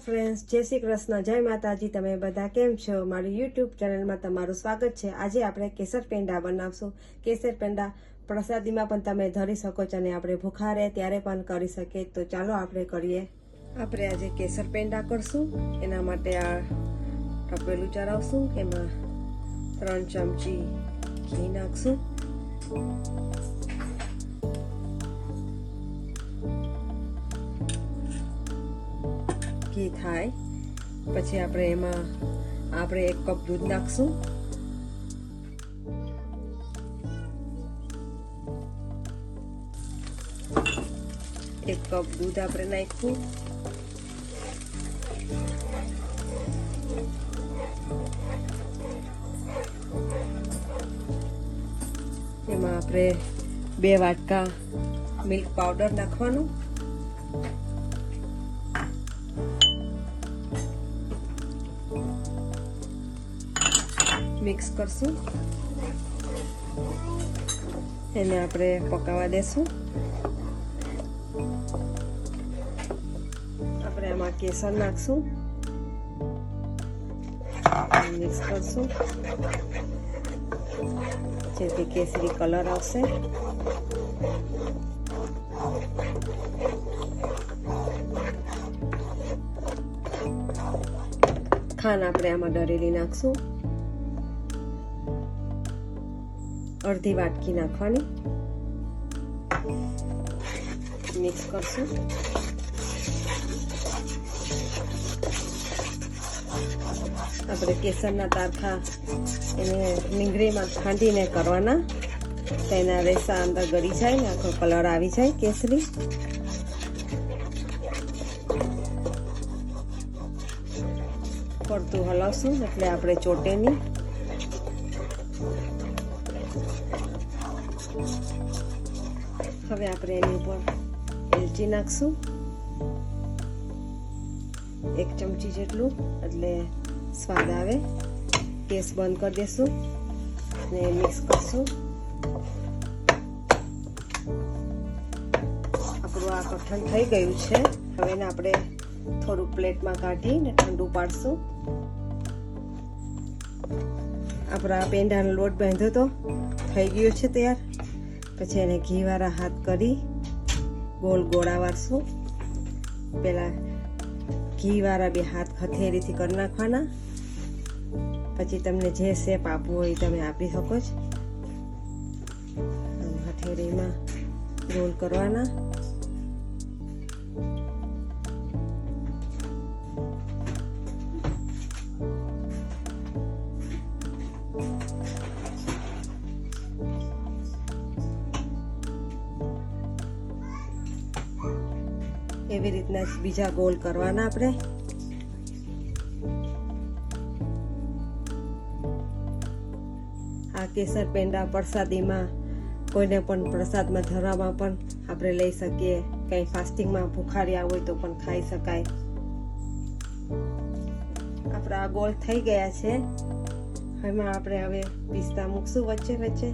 Friends, જય શ્રી કૃષ્ણ, જય માતાજી। તમે બધા કેમ છો? મારી યુટ્યુબ ચેનલમાં તમારું સ્વાગત છે। આજે આપણે કેસર પેંડા બનાવશું। કેસર પેંડા પ્રસાદીમાં પણ તમે ધરી શકો છો અને આપણે ભૂખા રહે ત્યારે પણ કરી શકીએ। તો ચાલો આપણે કરીએ। આપણે આજે કેસર પેંડા કરશું। એના માટે આ તપેલું ચડાવશું, એમાં 3 ચમચી ઘી નાખશું। ઘી થાય પછી આપણે એમાં 1 કપ દૂધ નાખશું। એક કપ દૂધ આપણે નાખ્યું। એમાં આપણે 2 વાટકા મિલ્ક પાવડર નાખવાનું। મિક્સ કરશું, એને આપણે પકાવવા દેશું। આપણે આમાં કેસર નાખશું, મિક્સ કરશું જેથી કેસરી કલર આવશે। ખાંડ આપણે આમાં દળેલી નાખશું, અડધી વાટકી નાખવાની। મિક્સ કરશું। આપણે કેસરના તારખા એને નીંગળીમાં ખાંડીને કરવાના, તેના રેસા અંદર ગળી જાય ને આખો કલર આવી જાય કેસરી। પડતું હલાવશું એટલે આપણે ચોટે નહીં। હવે આપણે એની ઉપર એલચી નાખશું, 1 ચમચી જેટલું, એટલે સ્વાદ આવે। ગેસ બંધ કરી દેશું અને મિક્સ કરશું। આપણું આ કઠણ થઈ ગયું છે। હવે એને આપણે થોડું પ્લેટમાં કાઢીને ઠંડુ પાડશું। આપણા પેંડાનો લોટ બાંધ્યો તો થઈ ગયો છે તૈયાર। પછી એને ઘીવાળા હાથ કરી ગોળ ગોળા વાળશું। પહેલા ઘીવાળા 2 હાથ હથેળીથી કરી નાખવાના, પછી તમને જે શેપ આપવો હોય તમે આપી શકો છો। હથેળીમાં ગોળ કરવાના। એવી રીતના બીજા ગોળ કરવાના આપણે। આ કેસર પેંડા પ્રસાદીમાં કોઈને પણ પ્રસાદમાં ધરવામાં પણ આપણે લઈ શકીએ। કંઈ ફાસ્ટિંગમાં ભૂખાર્યા હોય તો પણ ખાઈ શકાય। આપણા આ ગોળ થઈ ગયા છે। એમાં આપણે હવે પિસ્તા મૂકશું વચ્ચે વચ્ચે।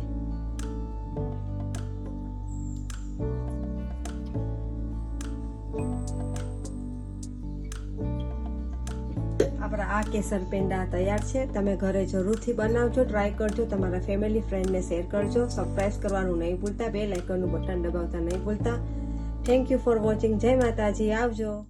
આપણા આ કેસર પેંડા તૈયાર છે। તમે ઘરે જરૂરથી બનાવજો, ટ્રાય કરજો, તમારા ફેમિલી ફ્રેન્ડને શેર કરજો। સબસ્ક્રાઇબ કરવાનું નહીં ભૂલતા, બેલ આઇકનનું બટન દબાવતા નહીં ભૂલતા। Thank you for watching. જય માતાજી, આવજો।